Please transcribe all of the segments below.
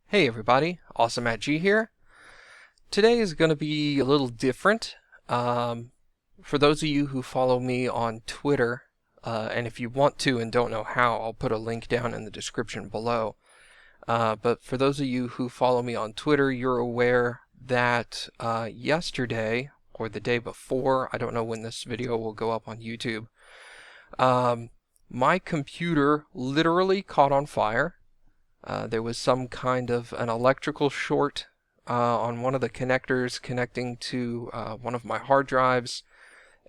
Hey everybody, AwesomeMattG here. Today is going to be a little different. For those of you who follow me on Twitter, and if you want to and don't know how, I'll put a link down in the description below. But for those of you who follow me on Twitter, you're aware that yesterday, or the day before, I don't know when this video will go up on YouTube, my computer literally caught on fire. There was some kind of an electrical short on one of the connectors connecting to one of my hard drives,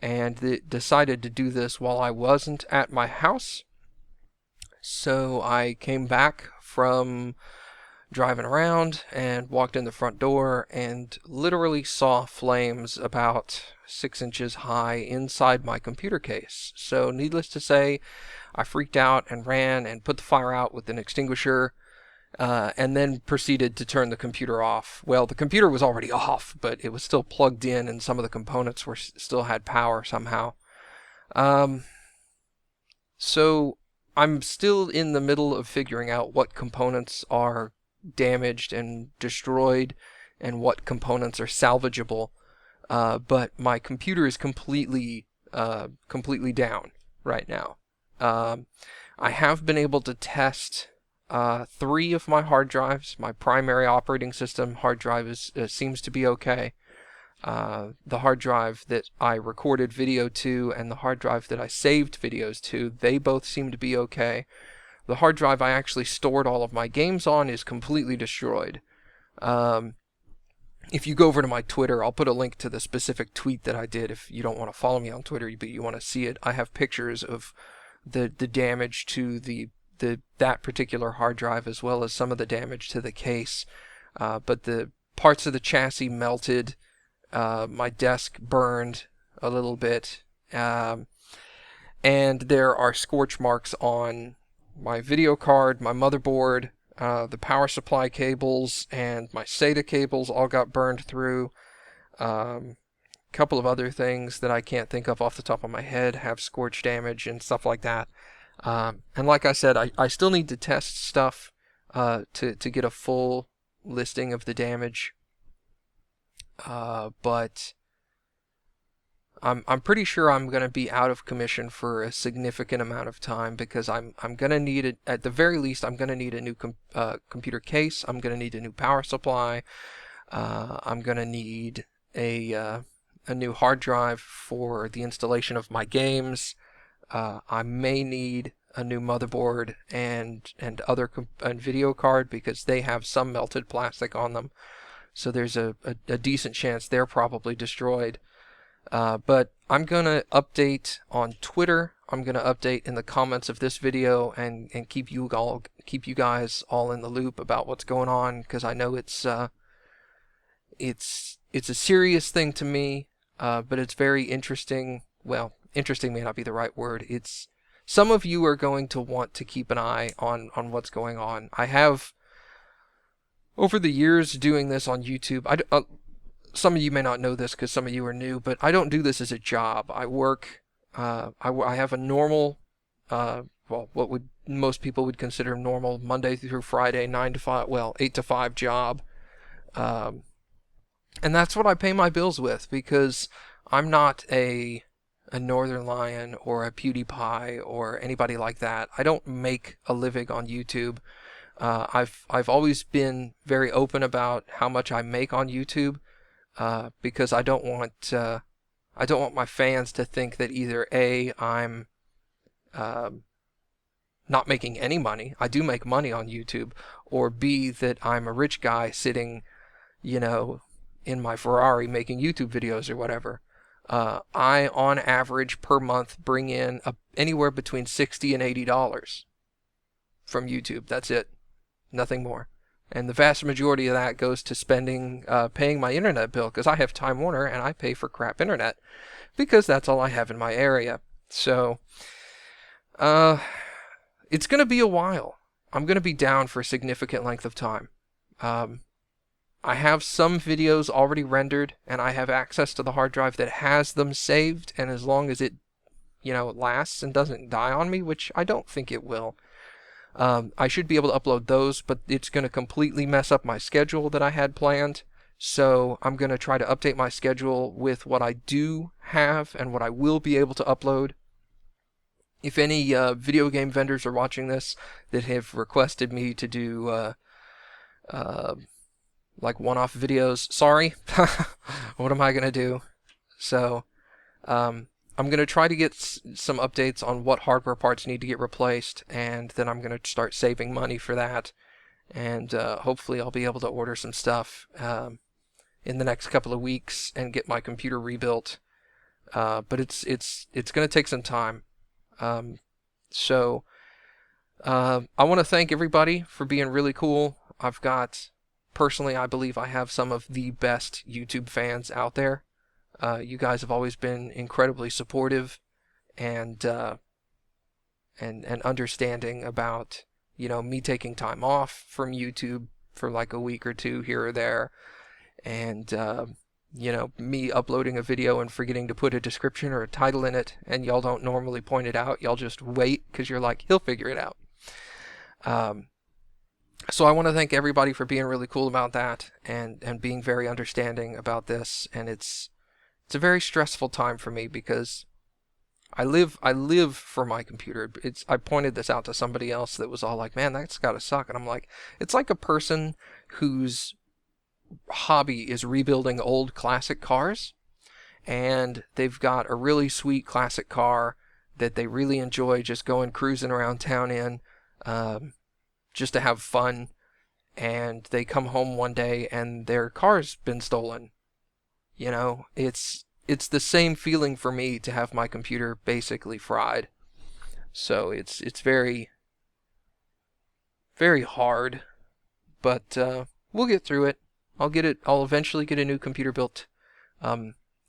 and it decided to do this while I wasn't at my house. So I came back from driving around and walked in the front door and literally saw flames about 6 inches high inside my computer case. So needless to say, I freaked out and ran and put the fire out with an extinguisher. And then proceeded to turn the computer off. Well, the computer was already off, but it was still plugged in, and some of the components were still had power somehow. So I'm still in the middle of figuring out what components are damaged and destroyed, and what components are salvageable. But my computer is completely down right now. I have been able to test 3 of my hard drives. My primary operating system hard drive seems to be okay. The hard drive that I recorded video to and the hard drive that I saved videos to, they both seem to be okay. The hard drive I actually stored all of my games on is completely destroyed. If you go over to my Twitter, I'll put a link to the specific tweet that I did if you don't want to follow me on Twitter, but you want to see it. I have pictures of the damage to that particular hard drive, as well as some of the damage to the case. But the parts of the chassis melted, my desk burned a little bit, and there are scorch marks on my video card, my motherboard, the power supply cables, and my SATA cables all got burned through. A couple of other things that I can't think of off the top of my head have scorch damage and stuff like that. And like I said, I still need to test stuff to get a full listing of the damage. But I'm pretty sure I'm going to be out of commission for a significant amount of time, because I'm going to need it, at the very least. I'm going to need a new computer case. I'm going to need a new power supply. I'm going to need a new hard drive for the installation of my games. I may need a new motherboard and video card, because they have some melted plastic on them. So there's a decent chance they're probably destroyed. But I'm going to update on Twitter. I'm going to update in the comments of this video and keep you guys all in the loop about what's going on, because I know it's a serious thing to me, but it's very interesting. Well, interesting may not be the right word. Some of you are going to want to keep an eye on what's going on. I have, over the years doing this on YouTube, some of you may not know this because some of you are new, but I don't do this as a job. I work, I have a normal, what would most people would consider normal, Monday through Friday, 9 to 5, well, 8 to 5 job. And that's what I pay my bills with, because I'm not a Northern Lion or a PewDiePie or anybody like that. I don't make a living on YouTube. I've always been very open about how much I make on YouTube, because I don't want my fans to think that either A, I'm not making any money. I do make money on YouTube, or B, that I'm a rich guy sitting, in my Ferrari making YouTube videos or whatever. I, on average, per month, bring in anywhere between $60 and $80 from YouTube. That's it. Nothing more. And the vast majority of that goes to paying my internet bill, because I have Time Warner and I pay for crap internet, because that's all I have in my area. So, it's going to be a while. I'm going to be down for a significant length of time. I have some videos already rendered, and I have access to the hard drive that has them saved, and as long as it, lasts and doesn't die on me, which I don't think it will, I should be able to upload those, but it's going to completely mess up my schedule that I had planned. So I'm going to try to update my schedule with what I do have and what I will be able to upload. If any video game vendors are watching this that have requested me to do like one-off videos, sorry. What am I going to do? So I'm going to try to get some updates on what hardware parts need to get replaced, and then I'm going to start saving money for that. And hopefully I'll be able to order some stuff in the next couple of weeks and get my computer rebuilt. But it's going to take some time. So I want to thank everybody for being really cool. Personally, I believe I have some of the best YouTube fans out there. You guys have always been incredibly supportive and understanding about, me taking time off from YouTube for like a week or two here or there, and me uploading a video and forgetting to put a description or a title in it, and y'all don't normally point it out. Y'all just wait because you're like, he'll figure it out. So I want to thank everybody for being really cool about that and being very understanding about this. And it's a very stressful time for me because I live for my computer. I pointed this out to somebody else that was all like, man, that's gotta suck. And I'm like, it's like a person whose hobby is rebuilding old classic cars, and they've got a really sweet classic car that they really enjoy just going cruising around town in, just to have fun, and they come home one day and their car's been stolen. It's the same feeling for me to have my computer basically fried. So it's very, very hard, but we'll get through it. I'll eventually get a new computer built.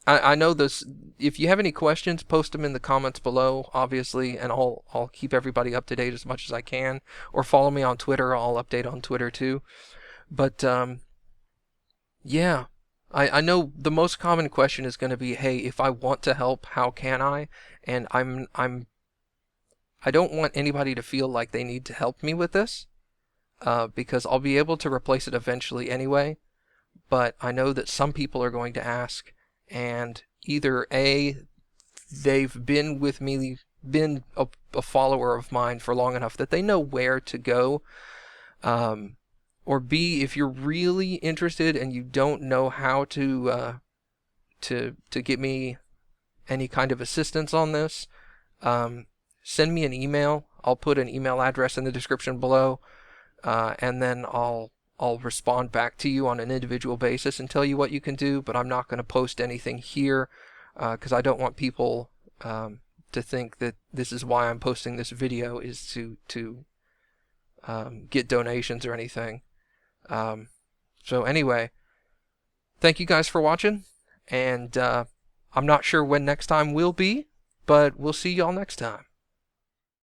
I know this. If you have any questions, post them in the comments below, obviously, and I'll keep everybody up to date as much as I can. Or follow me on Twitter. I'll update on Twitter too. But yeah, I know the most common question is going to be, hey, if I want to help, how can I? And I don't want anybody to feel like they need to help me with this, because I'll be able to replace it eventually anyway. But I know that some people are going to ask, and either A, they've been with me, been a follower of mine for long enough that they know where to go, or B, if you're really interested and you don't know how to get me any kind of assistance on this, send me an email. I'll put an email address in the description below, and then I'll respond back to you on an individual basis and tell you what you can do. But I'm not going to post anything here because I don't want people to think that this is why I'm posting this video, is to get donations or anything. So anyway, thank you guys for watching, and I'm not sure when next time will be, but we'll see y'all next time.